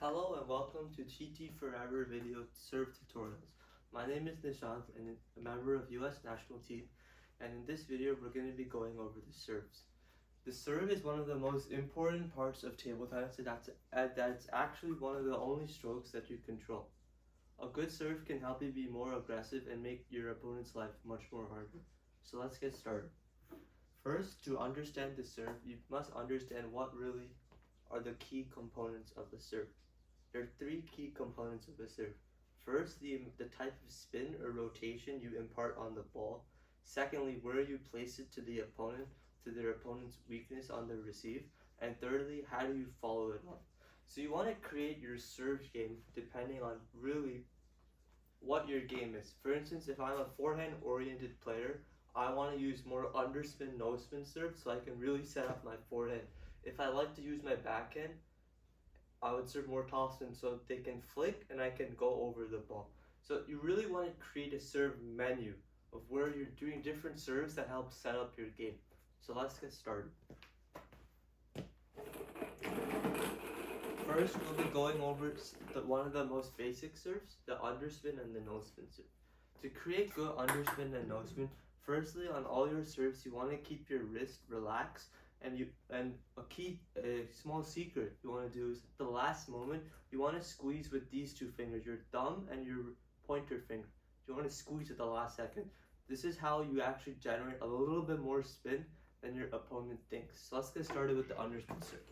Hello and welcome to TT4EVER video serve tutorials. My name is Nishant and I'm a member of US national team, and in this video we're going to be going over the serves. The serve is one of the most important parts of table tennis that's actually one of the only strokes that you control. A good serve can help you be more aggressive and make your opponent's life much more harder. So let's get started. First, to understand the serve, you must understand what really are the key components of the serve. There are three key components of a serve. First, the type of spin or rotation you impart on the ball. Secondly, where you place it to their opponent's weakness on the receive. And thirdly, how do you follow it up? So you want to create your serve game depending on really what your game is. For instance, if I'm a forehand oriented player, I want to use more underspin, no spin serve so I can really set up my forehand. If I like to use my backhand, I would serve more topspin so they can flick and I can go over the ball. So you really want to create a serve menu of where you're doing different serves that help set up your game. So let's get started. First, we'll be going over one of the most basic serves, the underspin and the no spin serve. To create good underspin and no spin, firstly on all your serves you want to keep your wrist relaxed. And a small secret you want to do is at the last moment you want to squeeze with these two fingers, your thumb and your pointer finger. You want to squeeze at the last second. This is how you actually generate a little bit more spin than your opponent thinks. So let's get started with the underspin serve.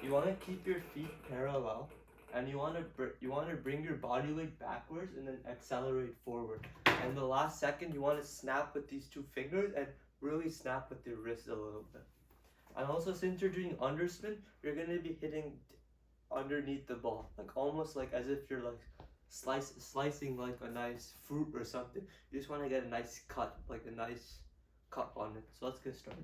You want to keep your feet parallel, and you want to bring your body weight backwards and then accelerate forward. And the last second you want to snap with these two fingers and really snap with your wrist a little bit. And also, since you're doing underspin, you're going to be hitting underneath the ball, like almost like as if you're like slicing like a nice fruit or something. You just want to get a nice cut, like a nice cut on it. So let's get started.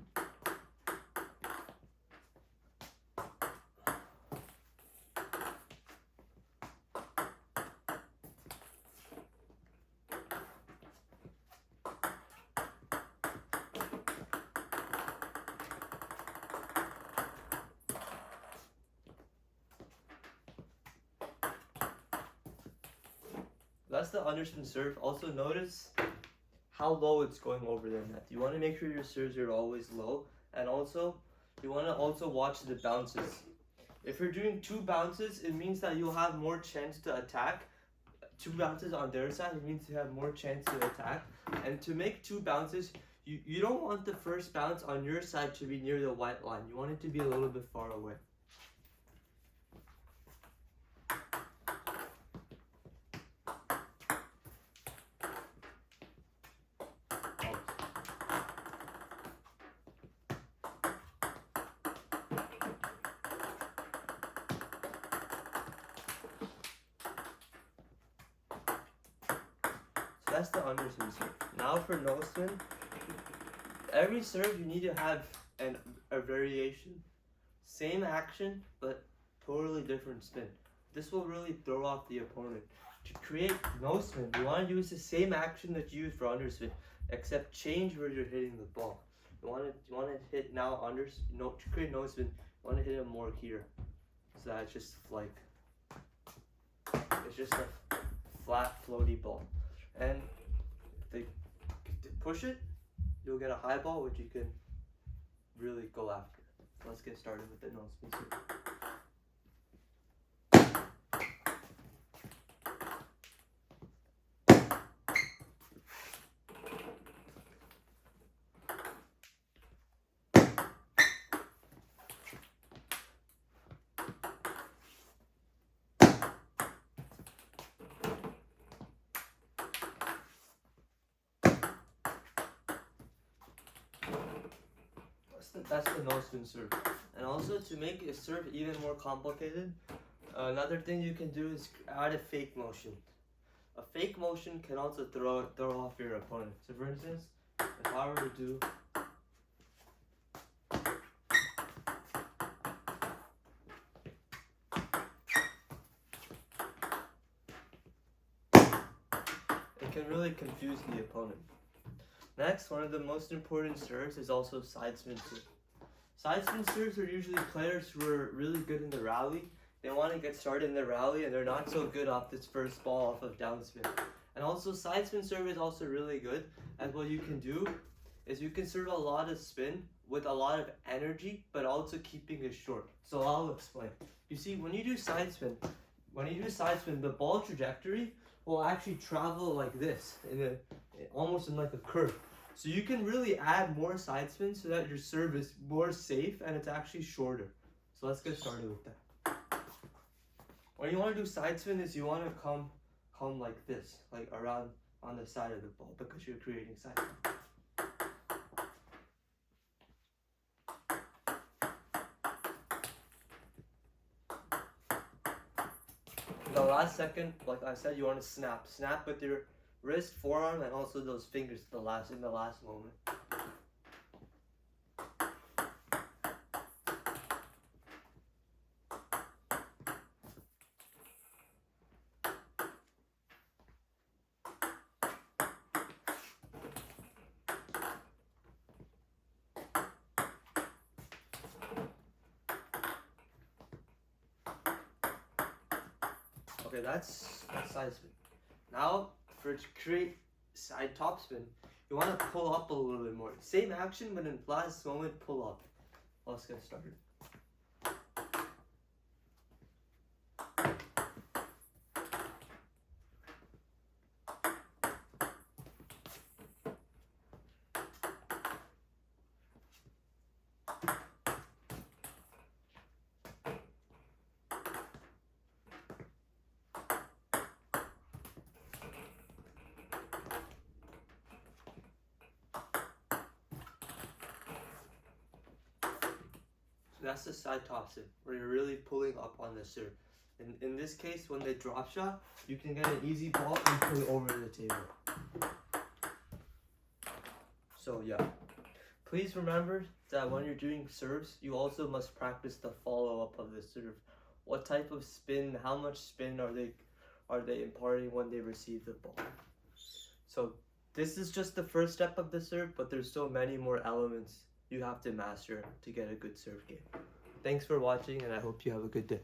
That's the underspin serve. Also notice how low it's going over the net. You want to make sure your serves are always low, and also you want to watch the bounces. If you're doing two bounces, it means that you'll have more chance to attack. Two bounces on their side, it means you have more chance to attack. And to make two bounces, you don't want the first bounce on your side to be near the white line. You want it to be a little bit far away. That's the underspin serve. Now for no spin, every serve you need to have a variation. Same action, but totally different spin. This will really throw off the opponent. To create no spin, you want to use the same action that you use for underspin, except change where you're hitting the ball. You want to hit now to create no spin. You want to hit it more here, so that it's just a flat, floaty ball. And if they push it, you'll get a high ball which you can really go after. So let's get started with the no spin serve. That's the no spin serve. And also, to make a serve even more complicated, another thing you can do is add a fake motion. A fake motion can also throw off your opponent. So for instance, if I were to do it can really confuse the opponent. Next, one of the most important serves is also side spin serve. Side spin serves are usually players who are really good in the rally. they want to get started in the rally and they're not so good off this first ball off of downspin. And also side spin serve is also really good, and what you can do is you can serve a lot of spin with a lot of energy, but also keeping it short. So I'll explain. You see, when you do side spin, the ball trajectory will actually travel like this, almost in like a curve. So you can really add more side spin so that your serve is more safe and it's actually shorter. So let's get started with that. When you want to do side spin is you want to come like this, like around on the side of the ball, because you're creating side spin. The last second, like I said, you want to snap with your wrist, forearm, and also those fingers in the last moment. Okay, that's side spin. Now, to create side top spin, you want to pull up a little bit more. Same action, but in last moment, pull up. Let's get started. That's the side top spin, where you're really pulling up on the serve. In this case, when they drop shot, you can get an easy ball and put it over the table. So yeah, please remember that when you're doing serves, you also must practice the follow-up of the serve. What type of spin, how much spin are they imparting when they receive the ball? So this is just the first step of the serve, but there's so many more elements you have to master to get a good serve game. Thanks for watching, and I hope you have a good day.